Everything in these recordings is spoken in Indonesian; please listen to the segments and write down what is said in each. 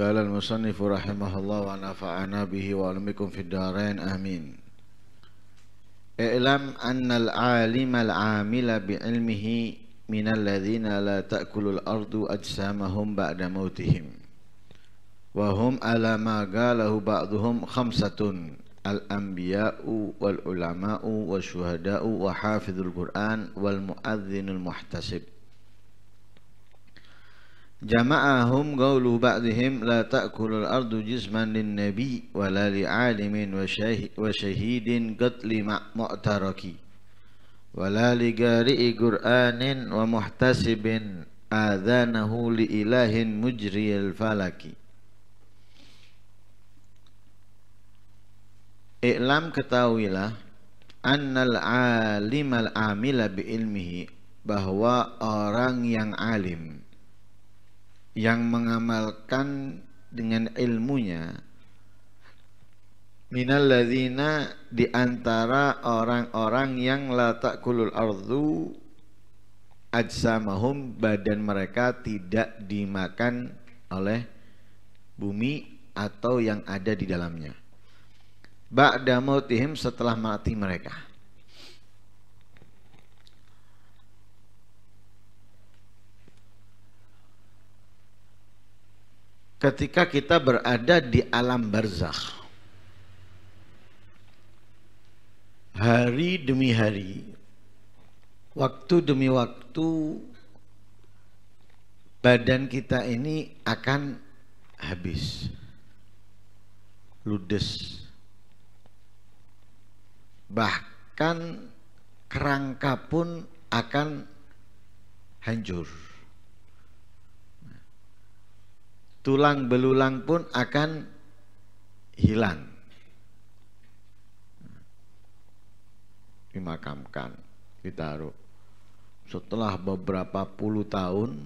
قال المصنف رحمه الله ونفعنا به وعلمكم في الدارين آمين. اعلم أن العالم العامل بعلمه من الذين لا تأكل الأرض أجسامهم بعد موتهم وهم على ما قاله بعضهم خمسة: الأنبياء والعلماء والشهداء وحافظ القرآن والمؤذن المحتسب. جمعهم قول بعضهم لا تأكل الأرض جسما للنبي ولا لعالم وشهيد قتل معترك ولا لقارئ قرآن ومحتسب آذانه لإله مجري الفلك. I'lam, ketahuilah, annal alimal amila biilmihi, bahwa orang yang alim yang mengamalkan dengan ilmunya, minal ladzina, di antara orang-orang yang la ta'kulul ardu ajsamahum, badan mereka tidak dimakan oleh bumi atau yang ada di dalamnya, ba'da mautihim, setelah mati mereka. Ketika kita berada di alam barzakh, hari demi hari, waktu demi waktu, badan kita ini akan habis, ludes. Bahkan kerangka pun akan hancur, tulang belulang pun akan hilang, dimakamkan, ditaruh. Setelah beberapa puluh tahun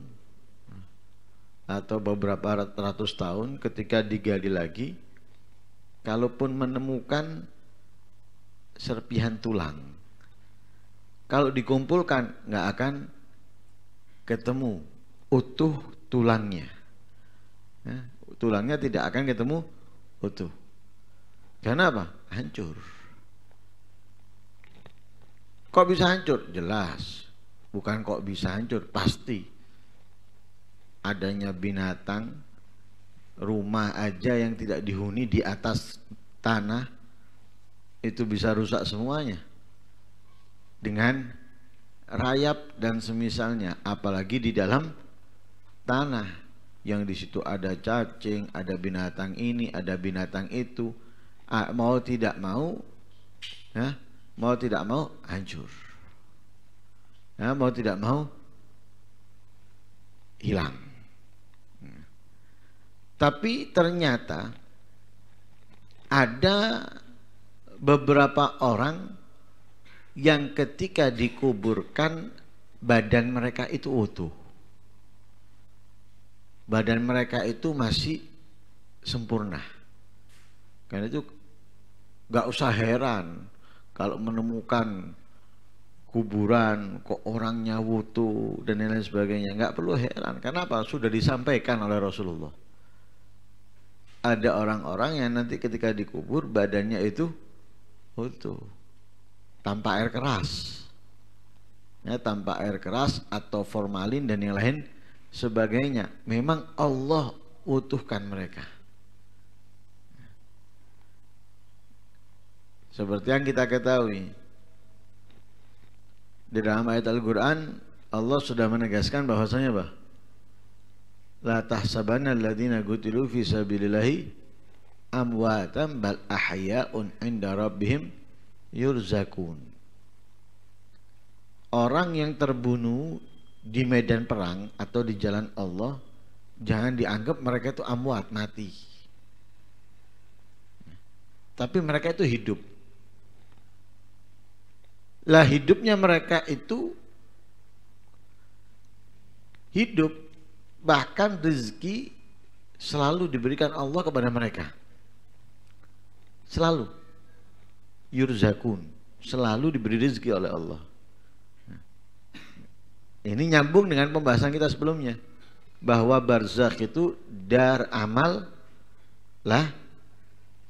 atau beberapa ratus tahun, ketika digali lagi, kalaupun menemukan serpihan tulang, kalau dikumpulkan nggak akan ketemu utuh tulangnya. Tulangnya tidak akan ketemu utuh. Karena apa? Hancur. Kok bisa hancur? Jelas. Bukan kok bisa hancur, pasti. Adanya binatang, rumah aja yang tidak dihuni di atas tanah, itu bisa rusak semuanya dengan rayap dan semisalnya, apalagi di dalam tanah yang di situ ada cacing, ada binatang ini, ada binatang itu. Mau tidak mau, mau tidak mau hancur, mau tidak mau hilang. Tapi ternyata ada beberapa orang yang ketika dikuburkan badan mereka itu utuh, badan mereka itu masih sempurna. Karena itu gak usah heran kalau menemukan kuburan kok orangnya utuh dan lain sebagainya. Gak perlu heran, karena apa? Sudah disampaikan oleh Rasulullah. Ada orang-orang yang nanti ketika dikubur badannya itu utuh, tanpa air keras, tanpa air keras atau formalin dan yang lain sebagainya. Memang Allah utuhkan mereka. Seperti yang kita ketahui, di dalam ayat Al-Quran Allah sudah menegaskan bahwasanya apa? La tahsabanna alladhina qutilu fi sabilillahi amwatan bal ahya'un 'inda rabbihim yurzakun. Orang yang terbunuh di medan perang atau di jalan Allah, jangan dianggap mereka itu amwat, mati. Tapi mereka itu hidup. Lah hidupnya mereka itu hidup, bahkan rezeki selalu diberikan Allah kepada mereka. Selalu yurzakun, selalu diberi rezeki oleh Allah. Ini nyambung dengan pembahasan kita sebelumnya. bahwa barzakh itu dar amal lah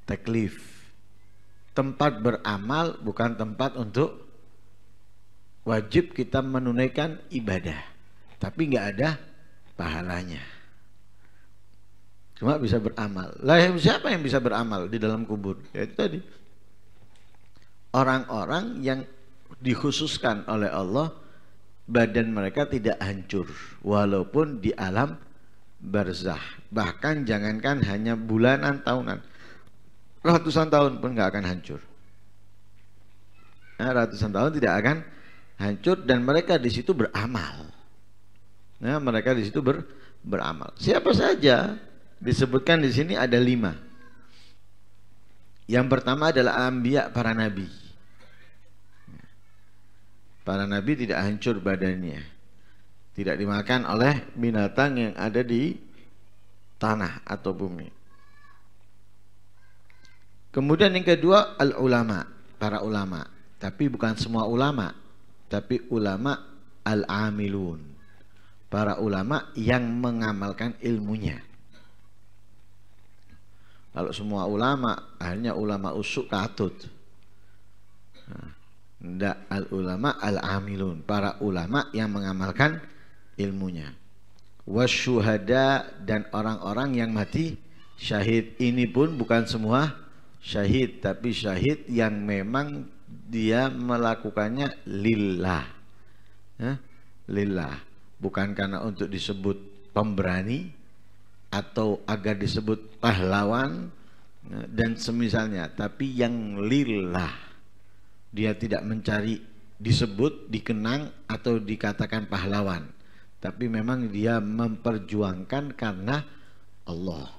taklif. Tempat beramal bukan tempat untuk wajib kita menunaikan ibadah, tapi nggak ada pahalanya. Cuma bisa beramal. Lah siapa yang bisa beramal di dalam kubur? Ya itu tadi. Orang-orang yang dikhususkan oleh Allah badan mereka tidak hancur walaupun di alam barzah. Bahkan jangankan hanya bulanan, tahunan, ratusan tahun pun nggak akan hancur. Nah, ratusan tahun tidak akan hancur dan mereka di situ beramal. Nah, mereka di situ beramal. Siapa saja? Disebutkan di sini ada 5. Yang pertama adalah anbiya, para nabi. Para nabi tidak hancur badannya, tidak dimakan oleh binatang yang ada di tanah atau bumi. Kemudian yang kedua al-ulama, para ulama. Tapi bukan semua ulama, tapi ulama al-amilun, para ulama yang mengamalkan ilmunya. Kalau semua ulama akhirnya ulama usuk katut. Ndak, al-ulama al-amilun, para ulama yang mengamalkan ilmunya. Wasyuhada, dan orang-orang yang mati syahid. Ini pun bukan semua syahid, tapi syahid yang memang dia melakukannya lillah. Lillah, bukan karena untuk disebut pemberani atau agar disebut pahlawan dan semisalnya, tapi yang lillah. Dia tidak mencari disebut, dikenang atau dikatakan pahlawan, tapi memang dia memperjuangkan karena Allah.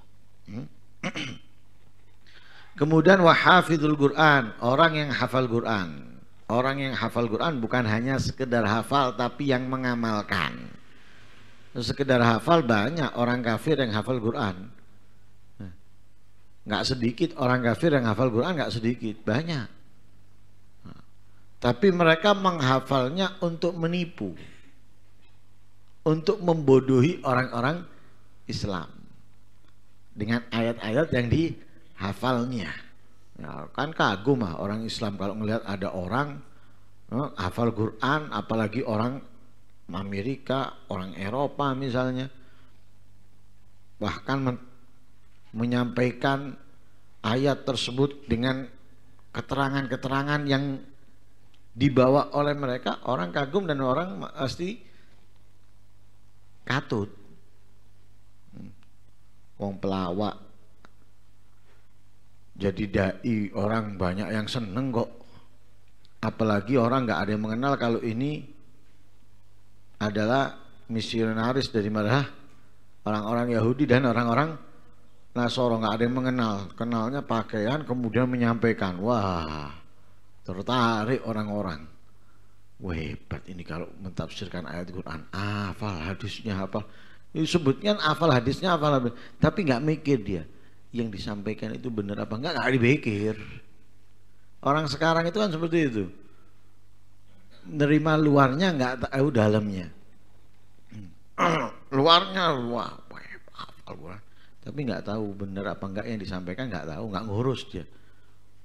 Kemudian wahafidul Quran, orang yang hafal Quran. Orang yang hafal Quran bukan hanya sekedar hafal, tapi yang mengamalkan. Sekedar hafal banyak orang kafir yang hafal Quran. Nggak sedikit orang kafir yang hafal Quran, nggak sedikit, banyak. Tapi mereka menghafalnya untuk menipu, untuk membodohi orang-orang Islam dengan ayat-ayat yang dihafalnya. Ya, kan kagum orang Islam kalau melihat ada orang hafal Quran, apalagi orang Amerika, orang Eropa misalnya, bahkan menyampaikan ayat tersebut dengan keterangan-keterangan yang dibawa oleh mereka. Orang kagum dan orang pasti katut. Wong pelawak jadi dai, orang banyak yang seneng kok. Apalagi orang nggak ada yang mengenal kalau ini adalah misionaris dari mana? Orang-orang Yahudi dan orang-orang Nasoro. Nggak ada yang mengenal, kenalnya pakaian, kemudian menyampaikan. Wah, tertarik orang-orang. Wah, hebat ini kalau mentafsirkan ayat Quran, hafal hadisnya, hafal. Sebutnya hafal hadisnya, hafal hadis. Tapi nggak mikir dia yang disampaikan itu benar apa enggak, nggak dipikir. Orang sekarang itu kan seperti itu, nerima luarnya nggak tahu dalamnya. Luarnya wah, hafal Quran, tapi nggak tahu benar apa enggak yang disampaikan, nggak tahu, nggak ngurus dia.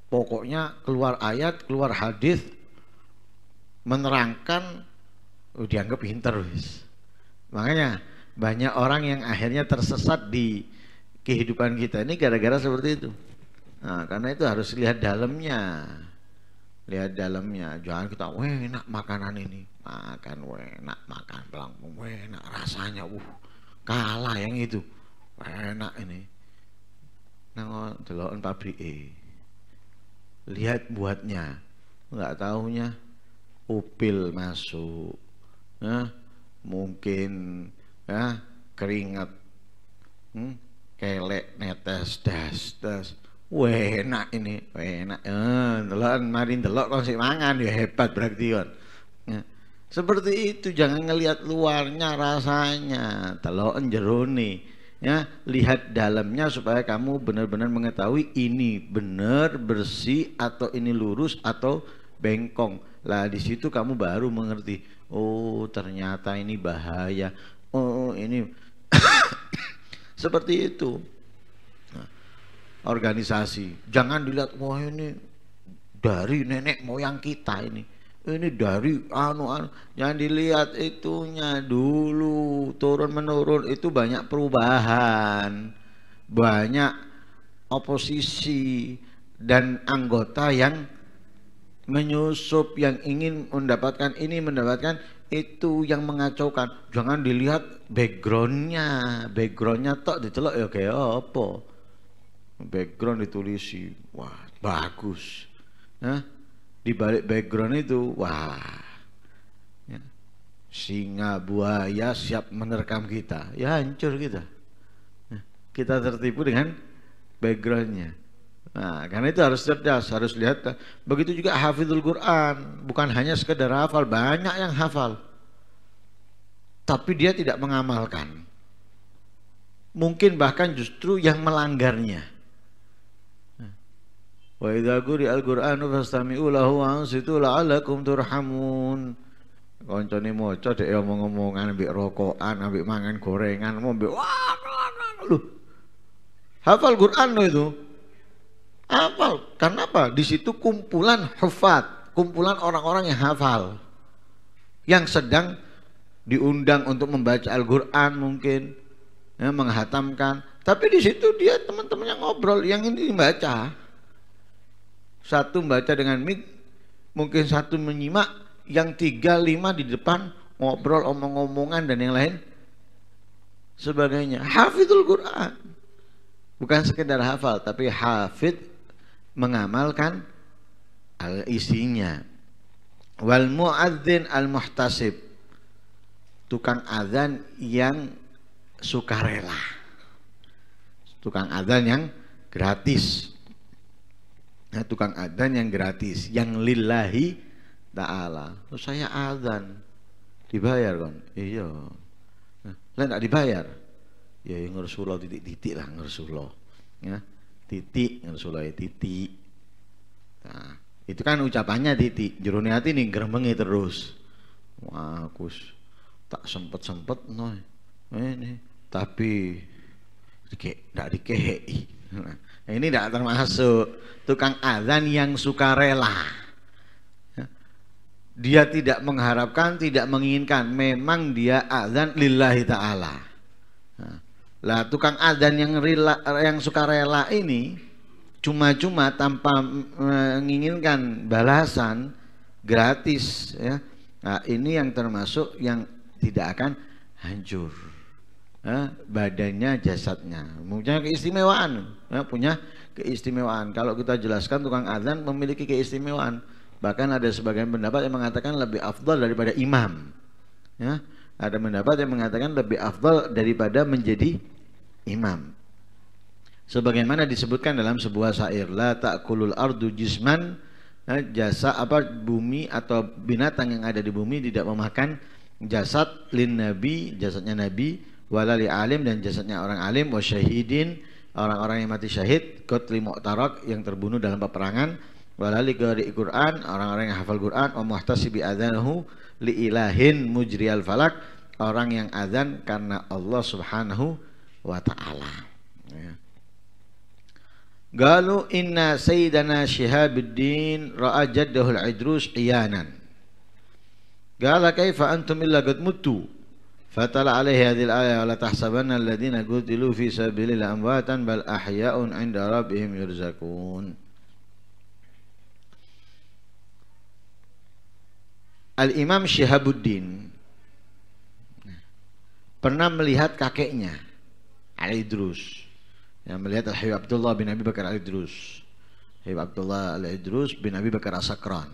Pokoknya keluar ayat, keluar hadis, menerangkan, dianggap pinter wis. Makanya banyak orang yang akhirnya tersesat di kehidupan kita ini gara-gara seperti itu. Nah, karena itu harus lihat dalamnya. Lihat dalamnya, jangan kita enak makanan ini, makan enak, makan pelangkung enak, rasanya kalah yang itu enak ini. Nang deloken pabrike, lihat buatnya, nggak tahunya upil masuk, mungkin keringat, kelek netes das. Enak ini, enak. Delok mari delok kon sik mangan ya hebat berarti kon. Ya. Seperti itu, jangan ngelihat luarnya rasanya, deloken jerone. Ya, lihat dalamnya supaya kamu benar-benar mengetahui ini benar bersih atau ini lurus atau bengkong. Lah di situ kamu baru mengerti. Oh, ternyata ini bahaya. Oh, ini seperti itu. Nah, organisasi, jangan dilihat wah ini dari nenek moyang kita ini dari anu, jangan dilihat itunya dulu, turun menurun itu banyak perubahan, banyak oposisi dan anggota yang menyusup, yang ingin mendapatkan ini, mendapatkan itu, yang mengacaukan. Jangan dilihat backgroundnya tok dicelok ya kayak apa, background ditulisi, wah bagus. Nah, di balik background itu, wah, ya, singa buaya siap menerkam kita, ya hancur kita. Nah, kita tertipu dengan backgroundnya. Nah, karena itu harus cerdas, harus lihat. Begitu juga hafizul Quran, bukan hanya sekedar hafal, banyak yang hafal, tapi dia tidak mengamalkan. Mungkin bahkan justru yang melanggarnya. Wa idza quri'al Qur'anu fastami'u lahu wa ansitu la'allakum turhamun. Koncone maca dhek omong-omongan ambek rokokan, ambek mangan gorengan, ambek wah. Loh. Hafal Quran loh itu. Hafal. Karena apa? Di situ kumpulan hufat, kumpulan orang-orang yang hafal. Yang sedang diundang untuk membaca Al-Qur'an mungkin, ya, menghatamkan. Tapi di situ dia teman-temannya ngobrol, yang ini dibaca. Satu membaca dengan mic, mungkin satu menyimak, yang 3-5 di depan ngobrol omong-omongan dan yang lain sebagainya. Hafizul Quran bukan sekedar hafal, tapi hafid mengamalkan isinya. Wal muadzin al muhtasib, tukang azan yang sukarela, tukang azan yang gratis. Nah, tukang adzan yang gratis, yang lillahi ta'ala. Oh, saya adzan dibayar kan? Iya. Nah, lah enggak dibayar. Ya yang Rasulullah titik-titik lah Rasulullah. Ya, titik Rasulullah titik. Nah, itu kan ucapannya titik. Jerone hati nih gremengi terus. Wah, Gus, tak sempet-sempet no. Ini tapi enggak dikei. Nah, ini tidak termasuk tukang azan yang sukarela. Dia tidak mengharapkan, tidak menginginkan, memang dia azan lillahi ta'ala. Lah tukang azan yang sukarela ini cuma-cuma tanpa menginginkan balasan, gratis, ya. Nah, ini yang termasuk yang tidak akan hancur. Badannya, jasadnya, punya keistimewaan, punya keistimewaan. Kalau kita jelaskan, tukang azan memiliki keistimewaan. Bahkan ada sebagian pendapat yang mengatakan lebih afdal daripada imam. Ya, ada pendapat yang mengatakan lebih afdal daripada menjadi imam. Sebagaimana disebutkan dalam sebuah syair, la ta'kulul ardu jisman, jasa bumi atau binatang yang ada di bumi tidak memakan jasad lin nabi, jasadnya nabi, walali alim, dan jasadnya orang alim, wa syahidin, orang-orang yang mati syahid, qatli mu'tarak, yang terbunuh dalam peperangan, walali qari Quran, orang-orang yang hafal Quran, wa muhtasibi adzanahu li ilahin mujriyal falak, orang yang azan karena Allah Subhanahu wa ta'ala. Ya. Galu inna sayyidana Syihabuddin ra'a jaddahu al-Idrus qiyanan. Qala kaifa antum illa qad mutu. Fatala alaihi hadhihi al-ayah wa la tahsabanna alladhina qutilu fi sabilillahi amwatan bal ahya'un 'inda rabbihim yurzaqun. Al-Imam Syihabuddin pernah melihat kakeknya Al-Idrus, yang melihat Al-Habib Abdullah bin Abi Bakar Al-Idrus, Habib Abdullah Al-Idrus bin Abi Bakar As-Sakran.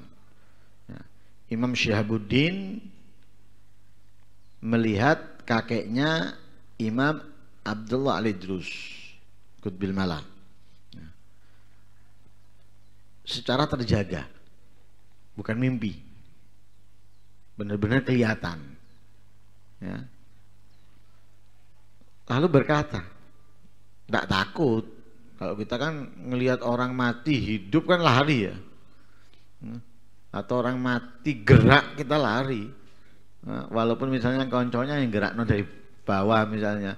Imam Syihabuddin melihat kakeknya Imam Abdullah Al-Idrus Qutbil Malam secara terjaga, bukan mimpi, benar-benar kelihatan. Ya. Lalu berkata, tidak takut. Kalau kita kan ngelihat orang mati hidup kan lari ya, atau orang mati gerak kita lari. Walaupun misalnya konconya yang gerak dari bawah misalnya,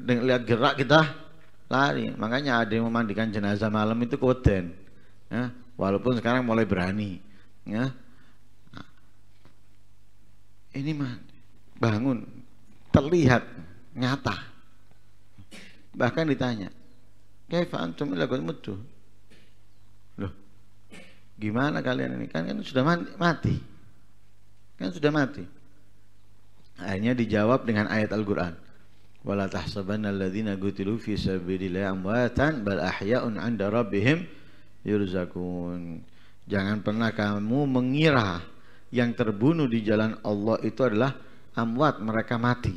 lihat gerak kita lari. Makanya ada yang memandikan jenazah malam itu keweden. Ya, walaupun sekarang mulai berani. Ya. Nah, ini mah bangun terlihat nyata. Bahkan ditanya, "Kaifa antum ila qadmutu?" Loh, gimana kalian ini? Kan sudah mati. Kan sudah mati. Akhirnya dijawab dengan ayat Al-Qur'an. Wala tahsabanna alladziina qutilu fi sabilillahi amwatan bal ahya'un 'inda rabbihim yurzaqun. Jangan pernah kamu mengira yang terbunuh di jalan Allah itu adalah amwat, mereka mati.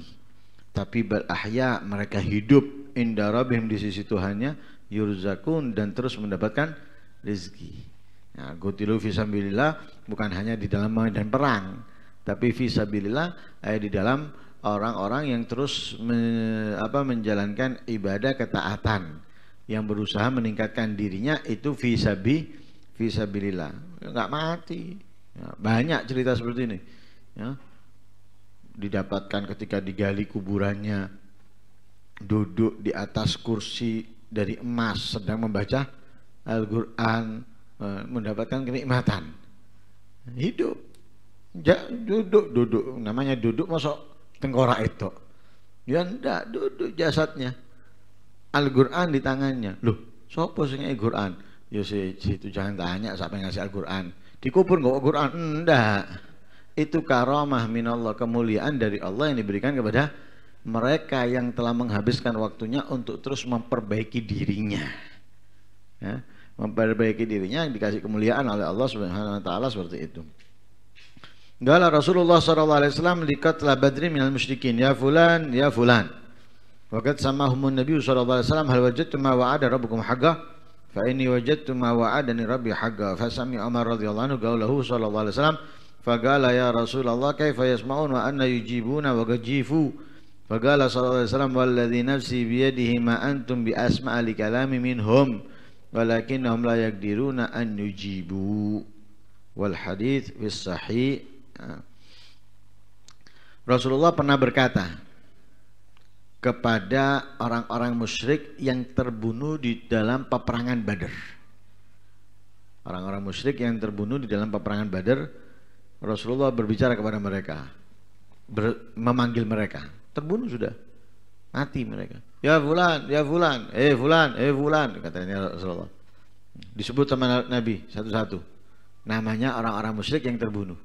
Tapi bal ahya, mereka hidup inda rabbihim, di sisi Tuhannya, yurzaqun, dan terus mendapatkan rezeki. Nah, qutilu fi sabilillah bukan hanya di dalam medan perang, tapi fi sabilillah di dalam orang-orang yang terus menjalankan ibadah ketaatan, yang berusaha meningkatkan dirinya, itu fi sabilillah. Enggak mati. Ya, banyak cerita seperti ini. Ya. Didapatkan ketika digali kuburannya, duduk di atas kursi dari emas sedang membaca Al-Quran, mendapatkan kenikmatan. Hidup. Duduk. Namanya duduk masuk tengkorak itu. Ya enggak, duduk jasadnya. Al-Quran di tangannya. Loh, sopo sing Al-Quran? Ya situ jangan tanya siapa yang ngasih Al-Quran. Dikubur enggak Al-Quran? Enggak. Itu karamah minallah, kemuliaan dari Allah yang diberikan kepada mereka yang telah menghabiskan waktunya untuk terus memperbaiki dirinya. Ya, memperbaiki dirinya, yang dikasih kemuliaan oleh Allah Subhanahu wa taala seperti itu. Qala Rasulullah sallallahu alaihi wasallam liqatla badrin minal musyrikin, ya fulan ya fulan. Waqad samahumun Nabi sallallahu alaihi wasallam, hal wajadtum ma wa'ada rabbukum haqqan? Fa inni wajadtu ma wa'adani rabbi haqqan. Fa sami Umar radhiyallahu anhu qaulahu sallallahu alaihi wasallam, faqala ya Rasulullah kaifa yasma'un wa anna yujibuna wa gajifu. Faqala sallallahu alaihi wasallam, walladzi nafsi biyadihi ma antum bi asma'a li kalami minhum walakinnahum la yaqdiruna an yujibu. Wal hadits fi sahih. Rasulullah pernah berkata kepada orang-orang musyrik yang terbunuh di dalam peperangan Badar. Orang-orang musyrik yang terbunuh di dalam peperangan Badar, Rasulullah berbicara kepada mereka, memanggil mereka. Terbunuh sudah, mati mereka. Ya fulan, fulan, fulan, katanya Rasulullah. Disebut sama Nabi satu-satu namanya orang-orang musyrik yang terbunuh.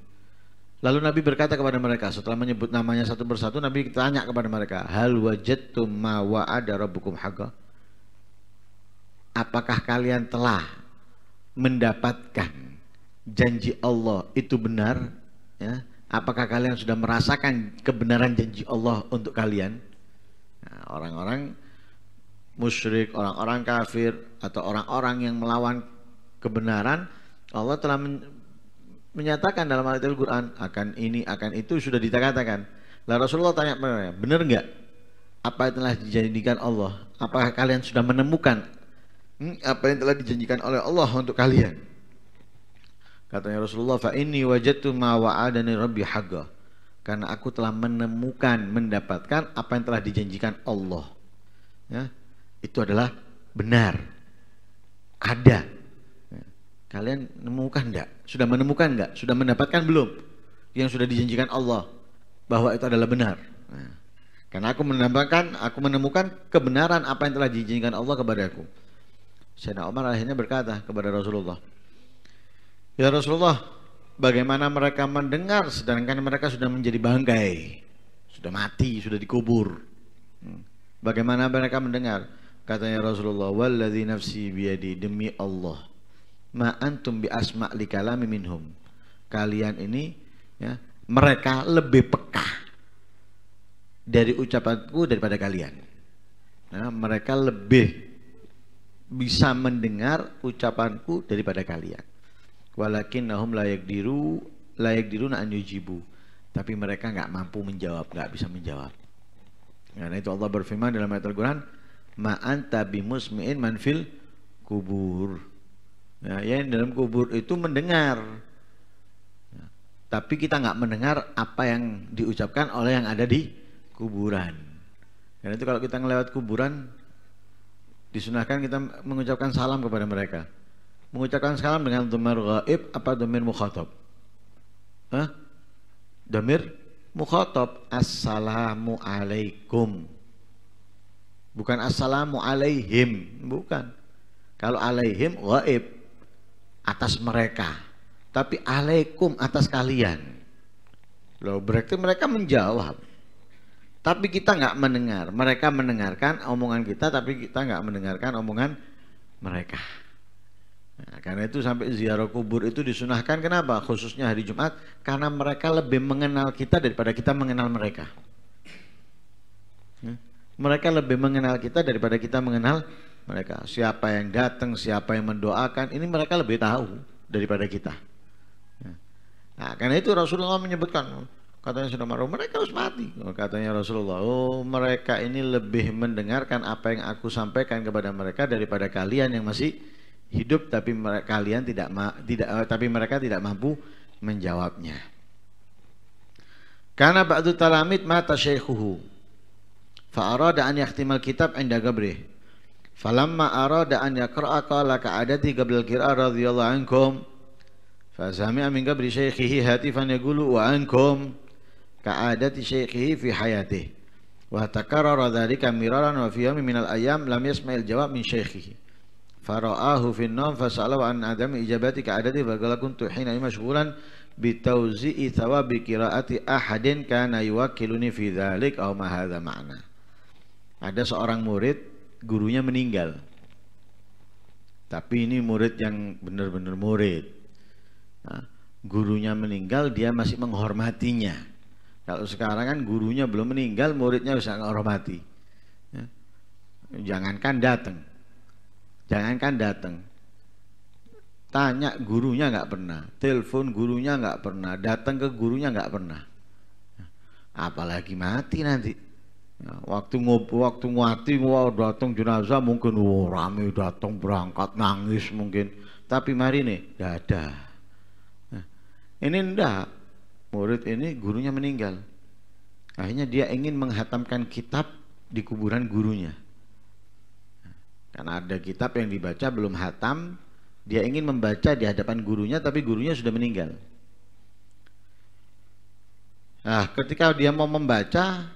Lalu Nabi berkata kepada mereka, setelah menyebut namanya satu persatu, Nabi tanya kepada mereka, hal wajadtum ma wa'ada rabbukum haqqan? Apakah kalian telah mendapatkan janji Allah itu benar? Ya. Apakah kalian sudah merasakan kebenaran janji Allah untuk kalian? Nah, orang-orang musyrik, orang-orang kafir, atau orang-orang yang melawan kebenaran, Allah telah menyatakan dalam ayat Al-Quran akan ini, akan itu, sudah dikatakan. Lalu Rasulullah tanya mereka, benar enggak apa yang telah dijanjikan Allah? Apakah kalian sudah menemukan apa yang telah dijanjikan oleh Allah untuk kalian? Katanya Rasulullah, fa inni wajadtu ma wa'adani rabbi haqqan. Karena aku telah menemukan, mendapatkan apa yang telah dijanjikan Allah. Ya, itu adalah benar. Ada. Ya. Kalian menemukan enggak? Sudah menemukan enggak? Sudah mendapatkan belum? Yang sudah dijanjikan Allah bahwa itu adalah benar. Nah, karena aku menemukan kebenaran apa yang telah dijanjikan Allah kepadaku. Sayyidina Umar akhirnya berkata kepada Rasulullah, ya Rasulullah, bagaimana mereka mendengar sedangkan mereka sudah menjadi bangkai, sudah mati, sudah dikubur. Bagaimana mereka mendengar? Katanya Rasulullah, walladzi nafsi biyadi, demi Allah, ma antum bi asma' li kalami minhum. Kalian ini, ya, mereka lebih peka dari ucapanku daripada kalian. Ya, mereka lebih bisa mendengar ucapanku daripada kalian. Walakinnahum la yaqdiruna an yujibu. Tapi mereka enggak mampu menjawab, enggak bisa menjawab. Karena itu Allah berfirman dalam ayat Al-Quran, ma anta bimusmi'in man fil kubur. Nah, yang dalam kubur itu mendengar. Nah, tapi kita enggak mendengar apa yang diucapkan oleh yang ada di kuburan. Karena itu kalau kita ngelewat kuburan, disunahkan kita mengucapkan salam kepada mereka. Mengucapkan salam dengan dhamir ghaib apa dhamir mukhatab? Hah? Dhamir mukhatab. Assalamu alaikum. Bukan assalamu alaihim, bukan. Kalau alaihim ghaib, atas mereka. Tapi alaikum, atas kalian. Loh, berarti mereka menjawab. Tapi kita nggak mendengar. Mereka mendengarkan omongan kita, tapi kita nggak mendengarkan omongan mereka. Nah, karena itu sampai ziarah kubur itu disunahkan. Kenapa? Khususnya hari Jumat, karena mereka lebih mengenal kita daripada kita mengenal mereka. Mereka lebih mengenal kita daripada kita mengenal mereka. Siapa yang datang, siapa yang mendoakan, ini mereka lebih tahu daripada kita. Nah, karena itu Rasulullah menyebutkan, katanya sudah marah, mereka harus mati. Katanya Rasulullah, oh mereka ini lebih mendengarkan apa yang aku sampaikan kepada mereka daripada kalian yang masih hidup, tapi mereka tidak mampu menjawabnya. Karena ba'du talamid mata syaikhuhu fa'arada an yakhtimal kitab inda gabrih falamma arada an yaqra'a qala ka'adati qabla al-qira'ah radhiyallahu ankum fasami'a min qabri syaikhihi hatifan yaqulu wa ankum ka'adati syaikhihi fi hayatihi wa takarrara dhalika miraran wa fi yawmin minal ayyam lam yasma'il jawab min syaikhihi fara'ahu fi an-nawm fasa'alahu an adami ijabati ka'adati faqala kuntu hina mashghulan bitawzi'i thawabi qira'ati ahadin kana yuwakkiluni fi dhalik aw ma hadha ma'na. Ada seorang murid, gurunya meninggal. Tapi ini murid yang benar-benar murid. Nah, gurunya meninggal, dia masih menghormatinya. Kalau sekarang kan gurunya belum meninggal, muridnya bisa menghormati. Ya. Jangankan datang. Tanya gurunya nggak pernah, telepon gurunya nggak pernah, datang ke gurunya nggak pernah. Apalagi mati nanti. Ya, waktu mati, datang jenazah mungkin rame datang berangkat nangis mungkin. Tapi mari nih, nggak ada. Nah, ini enggak. Murid ini gurunya meninggal. Akhirnya dia ingin menghatamkan kitab di kuburan gurunya. Karena ada kitab yang dibaca belum hatam, dia ingin membaca di hadapan gurunya, tapi gurunya sudah meninggal. Nah, ketika dia mau membaca,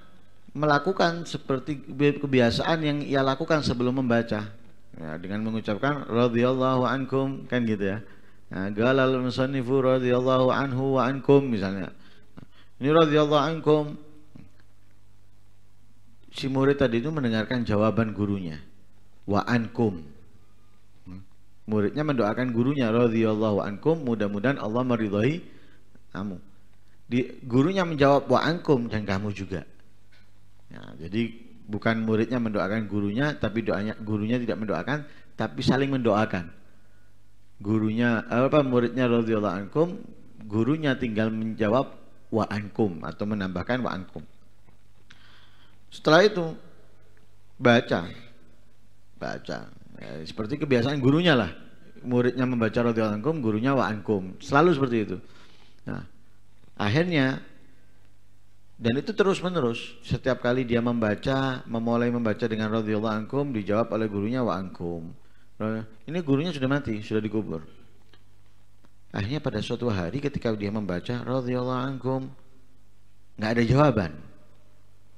melakukan seperti kebiasaan yang ia lakukan sebelum membaca, ya, dengan mengucapkan radhiyallahu ankum, kan gitu ya. Nah, galal musannifu radhiyallahu anhu wa ankum misalnya. Ini radhiyallahu ankum. Si murid tadi itu mendengarkan jawaban gurunya, wa ankum. Muridnya mendoakan gurunya, radhiyallahu ankum, mudah-mudahan Allah meridhai kamu. Gurunya menjawab wa ankum, dan kamu juga. Ya, jadi bukan muridnya mendoakan gurunya, tapi gurunya tidak mendoakan, tapi saling mendoakan. Muridnya radhiyallahu ankum, gurunya tinggal menjawab wa ankum atau menambahkan wa ankum. Setelah itu baca. Ya, seperti kebiasaan gurunya lah. Muridnya membaca radhiyallahu ankum, gurunya wa ankum. Selalu seperti itu. Nah, akhirnya, dan itu terus menerus, setiap kali dia memulai membaca dengan radhiyallahu ankum, dijawab oleh gurunya wa ankum. Ini gurunya sudah mati, sudah dikubur. Akhirnya pada suatu hari ketika dia membaca radhiyallahu ankum, nggak ada jawaban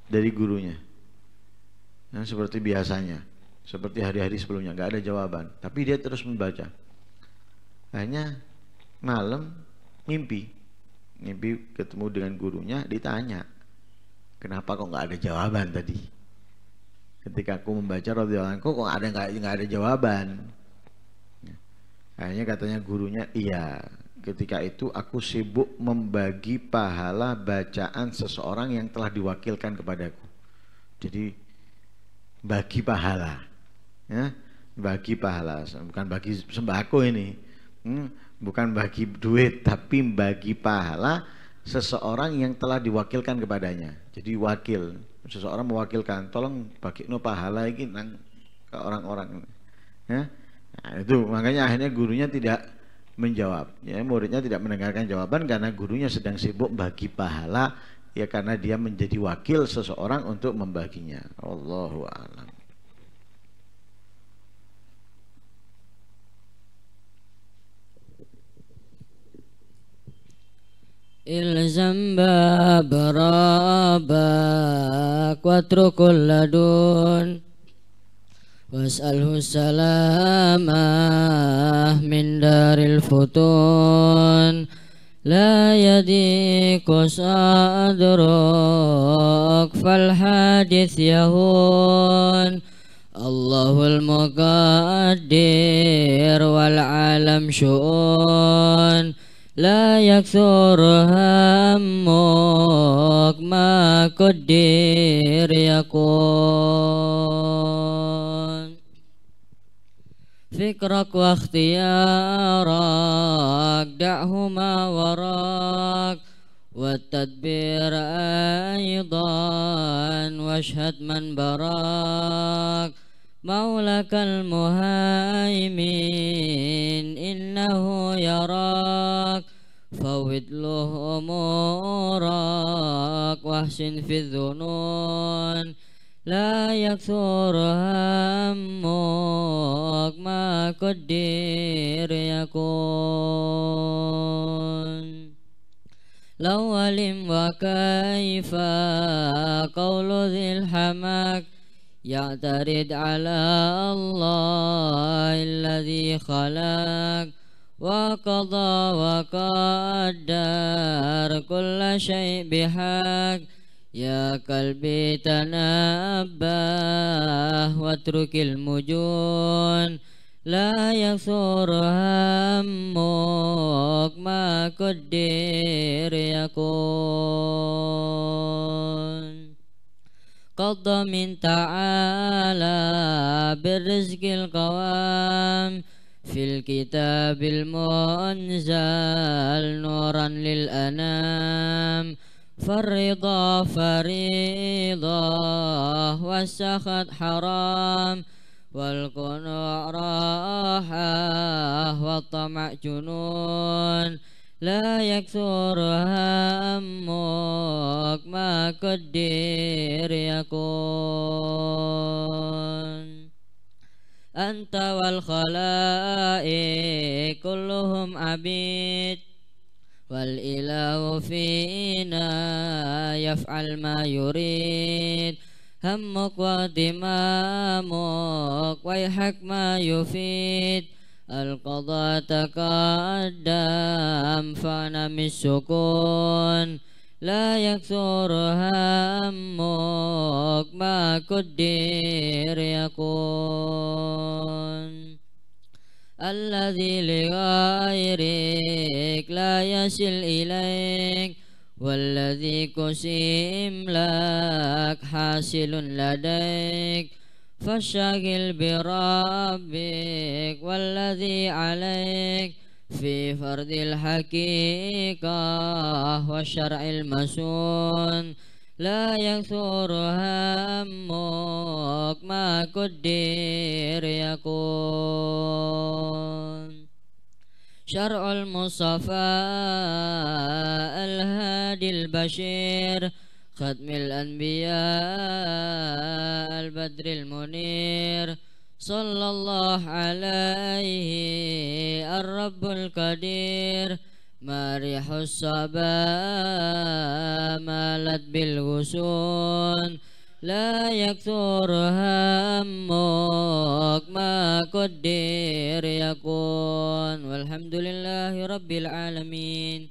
dari gurunya. Nah, seperti biasanya, seperti hari-hari sebelumnya, nggak ada jawaban. Tapi dia terus membaca. Akhirnya malam mimpi ketemu dengan gurunya, ditanya, kenapa kok nggak ada jawaban tadi? Ketika aku membaca radhiyallahu anhu kok nggak ada jawaban. Akhirnya katanya gurunya, iya, ketika itu aku sibuk membagi pahala bacaan seseorang yang telah diwakilkan kepadaku. Jadi bagi pahala, ya, bagi pahala, bukan bagi sembako ini. Bukan bagi duit, tapi bagi pahala seseorang yang telah diwakilkan kepadanya. Jadi wakil, seseorang mewakilkan, tolong bagi pahala ini ke orang-orang. Ya? Nah, itu makanya akhirnya gurunya tidak menjawab. Ya, muridnya tidak mendengarkan jawaban karena gurunya sedang sibuk bagi pahala Ya karena dia menjadi wakil seseorang untuk membaginya. Wallahu a'lam. إلزم باب ربك واترك اللدن واسأله السلامة من دار الفتون لا يضيق صدرك فالحادث يهون الله المقدر والعالم شؤون لا يكثر همك ما قدر يكون فكرك واختيارك دعهما وراك والتدبير أيضا واشهد من براك مولاك المهيمن إنه يراك فوض له أمورك واحسن في الظنون لا يكثر همك ما قدر يكون لو علم وكيف قول ذي الحماك يعترض على الله الذي خلق وقضى وقدر كل شيء بحق يا قلبي تنبه واترك المجون لا يكثر همك ما قدر يكون قضى من تعالى بالرزق القوام في الكتاب المنزل نورا للأنام فالرضا فريضة والسخط حرام والقنوع راحة والطمع جنون لا يكثر همك ما قدر يكون أنت والخلائق كلهم عبيد والإله فينا يفعل ما يريد همك واهتمامك ويحك ما يفيد القضاء تقدم فنم السكون لا يكثر همك ما قدر يكون الذي لغيرك لا يصل إليك والذي قسم لك حاصل لديك فاشتغل بربك والذي عليك في فرض الحقيقة والشرع المسون لا يكثر همك ما قدر يكون شرع المصطفى الهادي البشير ختم الأنبياء البدر المنير صلى الله عليه الرب القدير مريح الصبا مالت بالغصون لا يكثر همك ما قدر يكون والحمد لله رب العالمين.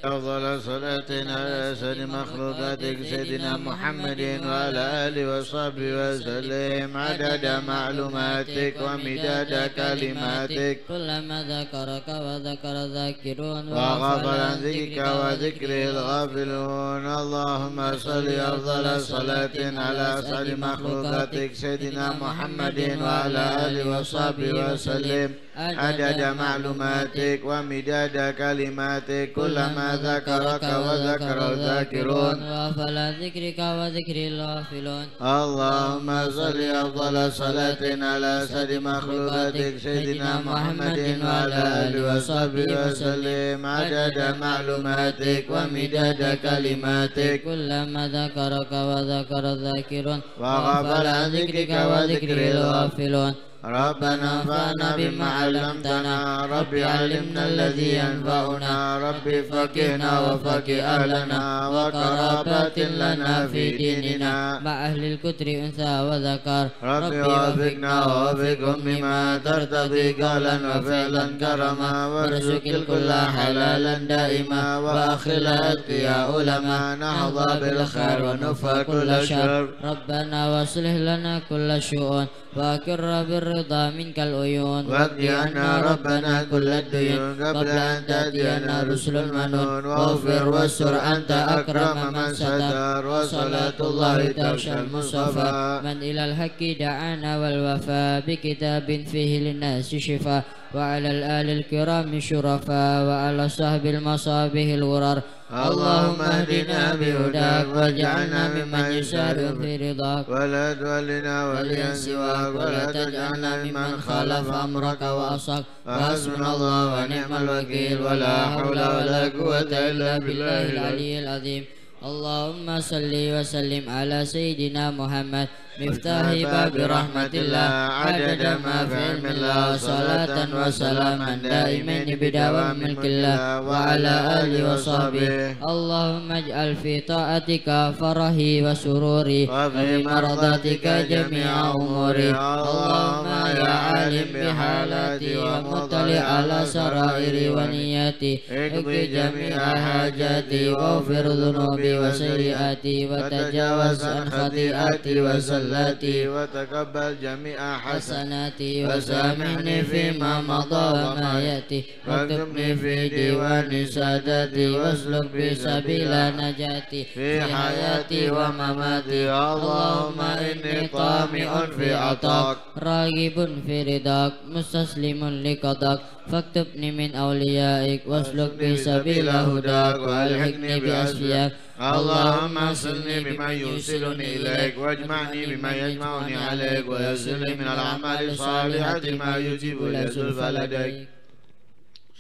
أفضل صلاة على سيد مخلوقاتك سيدنا محمد وعلى آله وصحبه وسلم عدد معلوماتك ومداد كلماتك كلما ذكرك وذكر ذاكرون وغفل عن ذكرك وذكره الغافلون. اللهم صل أفضل صلاة على سيد مخلوقاتك سيدنا محمد وعلى آله وصحبه وسلم عدد معلوماتك ومداد كلماتك كلما ذكرك وذكر الذاكرون وغفل ذكرك وذكر الغافلون اللهم صل أفضل صلاة على سيد مخلوقاتك سيدنا محمد وعلى آله وصحبه وسلم عدد معلوماتك ومداد كلماتك كلما ذكرك وذكر الذاكرون وغفل عن ذكرك وذكر الغافلون ربنا انفعنا بما علمتنا رب علمنا الذي ينفعنا رب فقهنا وفقه أهلنا وقرابات لنا في ديننا مع أهل الكتر أنثى وذكر رب وفقنا ووفقهم بما ترتضي قولا وفعلا كرما وارزق الكل حلالا دائما وأخر الأتقياء علماء نحظى بالخير ونفى كل شر ربنا واصلح لنا كل شؤون وأكر بالرضا منك العيون واقض عنا ربنا كل الديون قبل أن تأتينا رسل المنون واغفر واستر أنت أكرم من ستر وصلاة الله تغشى المصطفى من إلى الحق دعانا والوفاء بكتاب فيه للناس شفاء وعلى الآل الكرام شرفاء وعلى صحب المصابيح الغرر اللهم اهدنا بهداك واجعلنا ممن يسارع في رضاك ولا تولنا وليا سواك ولا تجعلنا ممن خالف أمرك وعصاك وحسبنا الله ونعم الوكيل ولا حول ولا قوة إلا بالله العلي العظيم اللهم صل وسلم على سيدنا محمد مفتاح باب رحمة الله عدد ما في علم الله صلاة وسلاما دائمين بدوام ملك الله وعلى آله وصحبه اللهم اجعل في طاعتك فرحي وسروري وفي مرضاتك جميع أموري اللهم يا عالم بحالاتي ومطلع على سرائري ونياتي اقضي جميع حاجاتي واغفر ذنوبي وسيئاتي وتجاوز عن خطيئاتي وزلاتي وتقبل جميع حسناتي وسامحني فيما مضى وما يأتي واكتبني في ديوان ساداتي واسلك بي سبيل نجاتي في حياتي ومماتي اللهم إني طامع في عطاك راغب في رضاك مستسلم لقضاك فاكتبني من أوليائك واسلك بي سبيل هداك والحقني بأسفياك اللهم صلني بما يوصلني إليك واجمعني بما يجمعني عليك ويسر لي من الأعمال الصالحة ما يجيب إلى زلفى لديك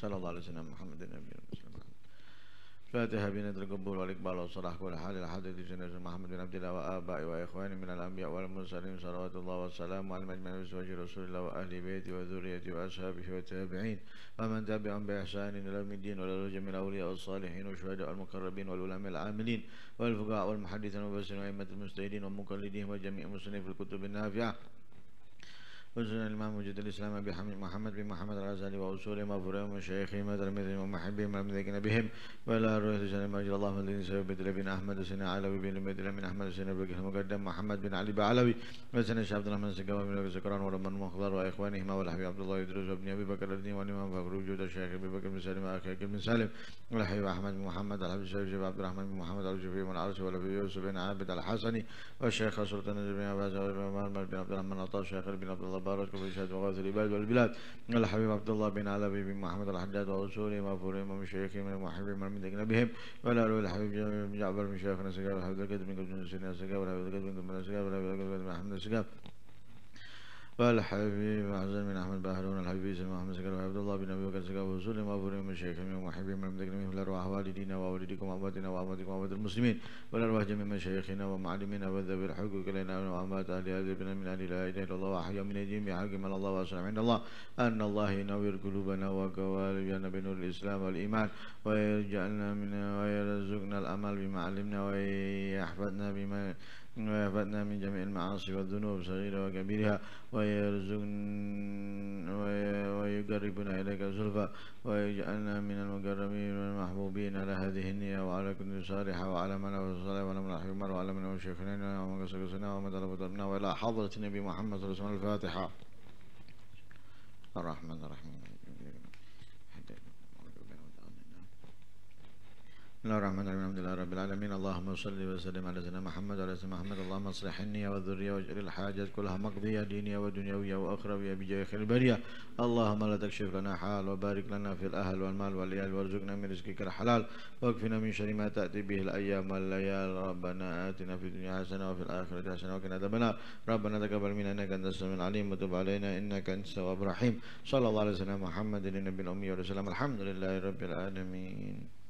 صلى الله عليه وسلم محمد النبي المسلم فاتحة بنت القبول والإقبال والصلاح والحال الحدث سنة محمد بن عبد الله وآبائي وإخواني من الأنبياء والمرسلين صلوات الله والسلام على المجمع بزوج رسول الله وأهل بيته وذريته وأصحابه والتابعين ومن تبعهم بإحسان إلى يوم الدين ولا جميع الأولياء والصالحين والشهداء والمقربين والعلماء العاملين والفقهاء والمحدثين والمفسرين وأئمة المجتهدين ومقلدين وجميع المسلمين في الكتب النافعة وسنن الإمام مجد الإسلام أبي محمد بن محمد الغزالي وأصولهم وفروعهم وشيخهم وتلاميذهم ومحبهم والمذاكرين بهم وإلى روح سنة مجد الله الذين سيد بن أحمد سنة علوي بن بدر من أحمد سنة بن المقدم محمد بن علي بعلوي وسنة عبد الرحمن سقاوي من سكران ورمان مخضر وإخوانهما والحبيب عبد الله يدرس وابن أبي بكر الدين والإمام فخر وجود الشيخ أبي بكر بن سالم وأخي بن سالم والحبيب أحمد بن محمد الحبيب الشيخ عبد الرحمن بن محمد الشفيع بن العرش والحبيب يوسف بن عابد الحسني والشيخ سلطان بن عباس بن عبد الرحمن عطاء الشيخ بن عبد الله بارك وبرشاد وغاث العباد والبلاد الحبيب عبد الله بن علوي بن محمد الحداد وأصولهم وفروعهم ومشايخهم ومحبهم والمذاكرين بهم ولا روي الحبيب جعفر بن شيخنا سقاف والحبيب الكتب بن كتب سيدنا سقاف والحبيب الكتب بن كتب سقاف والحبيب الكتب بن محمد سقاف والحبيب عزل من أحمد باهرون الحبيب اسم محمد سقاف وعبد الله بن أبي بكر سقاف وأصولهم وفروعهم ومشايخهم ومحبهم والمذاكرين بهم لأرواح والدينا ووالديكم وأمواتنا وأمواتكم وأموات المسلمين ولأرواح جميع مشايخنا ومعلمينا وذوي الحقوق لنا وأموات أهل هذه البلاد من أهل لا إله إلا الله وأحيا من أيديهم بحق من الله وأسلم عند الله أن الله ينور قلوبنا وقوالبنا بنور الإسلام والإيمان ويجعلنا من ويرزقنا الأمل بما علمنا ويحفظنا من جميع المعاصي والذنوب صغيرها وكبيرها ويقربنا إليك زلفى ويجعلنا من المقربين والمحبوبين على هذه النية وعلى كل صالحة وعلى من هو صالح وعلى من الحكمة وعلى من هو شيخنا ومن قصصنا ومن طلبنا وإلى حضرة النبي محمد صلى الله عليه وسلم الفاتحة الرحمن الرحيم Bismillahirrahmanirrahim. Alhamdulillahi rabbil alamin. Allahumma shalli wa sallim ala sayyidina Muhammad wa ala sayyidina Muhammad. Allahumma aslih anni wa dhurriyya waj'al hajat kullaha maqdiya diniyya wa dunyawiyya wa akhrawiyya bi jahi khairil bariyah. Allahumma la takshif lana hal wa barik lana fil ahl wal mal wal iyal warzuqna min rizqika halal waghfirna min sharri ma ta'ti bihi al ayyam wal layal. Rabbana atina fid dunya hasanah wa fil akhirati hasanah wa qina adzabannar. Rabbana taqabbal minna innaka antas samiul alim wa tub alaina innaka antas tawwabur rahim. Sallallahu alaihi wasallam Muhammadin nabiyil ummi wa sallam. Alhamdulillahi rabbil alamin.